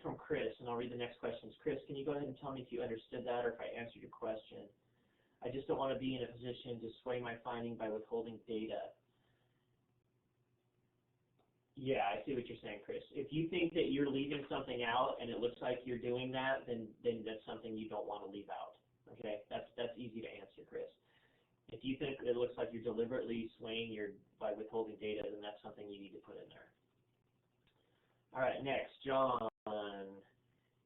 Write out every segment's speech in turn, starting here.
from Chris, and I'll read the next questions. Chris, can you go ahead and tell me if you understood that or if I answered your question? I just don't want to be in a position to sway my finding by withholding data. Yeah, I see what you're saying, Chris. If you think that you're leaving something out and it looks like you're doing that, then that's something you don't want to leave out. Okay, that's easy to answer, Chris. If you think it looks like you're deliberately swaying by withholding data, then that's something you need to put in there. All right, next, John.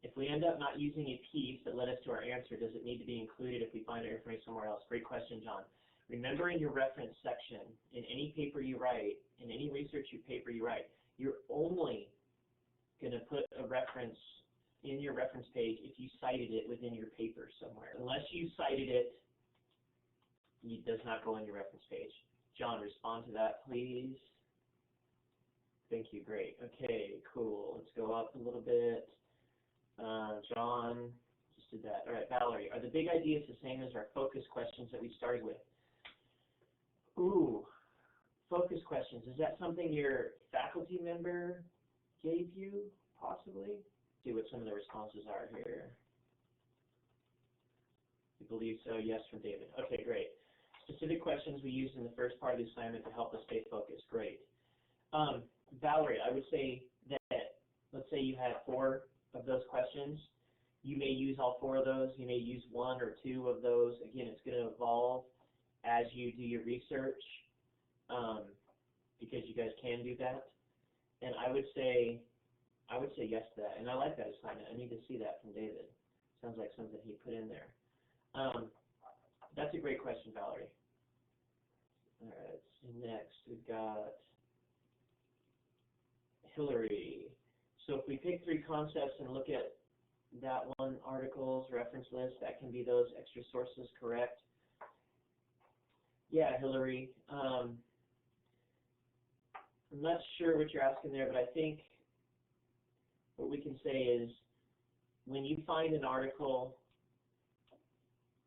If we end up not using a piece that led us to our answer, does it need to be included if we find our information somewhere else? Great question, John. Remember in your reference section, in any paper you write, in any research paper you write, you're only going to put a reference in your reference page if you cited it within your paper somewhere. Unless you cited it, it does not go on your reference page. John, respond to that, please. Thank you, great. Okay, cool. Let's go up a little bit. John, just did that. All right, Valerie, are the big ideas the same as our focus questions that we started with? Ooh, focus questions. Is that something your faculty member gave you, possibly? See what some of the responses are here. You believe so? Yes, from David. Okay, great. Specific questions we used in the first part of the assignment to help us stay focused. Great. Valerie, I would say that, let's say you have 4 of those questions. You may use all 4 of those. You may use 1 or 2 of those. Again, it's going to evolve as you do your research, because you guys can do that. And I would say yes to that. And I like that assignment. I need to see that from David. Sounds like something he put in there. That's a great question, Valerie. All right, so next we've got Hillary. So if we pick 3 concepts and look at that one article's reference list, that can be those extra sources, correct? Yeah, Hillary. I'm not sure what you're asking there, but I think what we can say is when you find an article,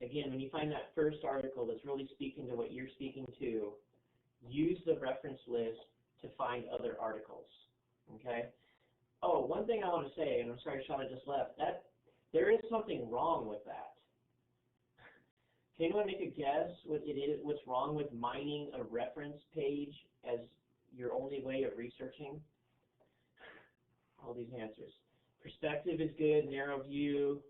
again, when you find that first article that's really speaking to what you're speaking to, use the reference list to find other articles, okay? Oh, one thing I want to say, and I'm sorry Shauna just left, that there is something wrong with that. Can anyone make a guess what it is, what's wrong with mining a reference page as your only way of researching? All these answers. Perspective is good, narrow view.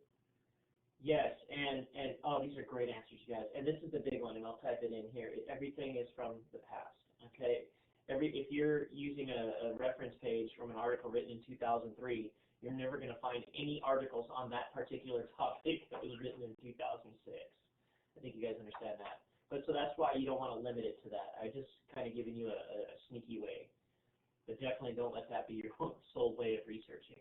Yes, and oh, these are great answers, you guys. And this is the big one, and I'll type it in here. Everything is from the past, okay? If you're using a reference page from an article written in 2003, you're never going to find any articles on that particular topic that was written in 2006. I think you guys understand that. But so that's why you don't want to limit it to that. I just kind of giving you a sneaky way. But definitely don't let that be your sole way of researching.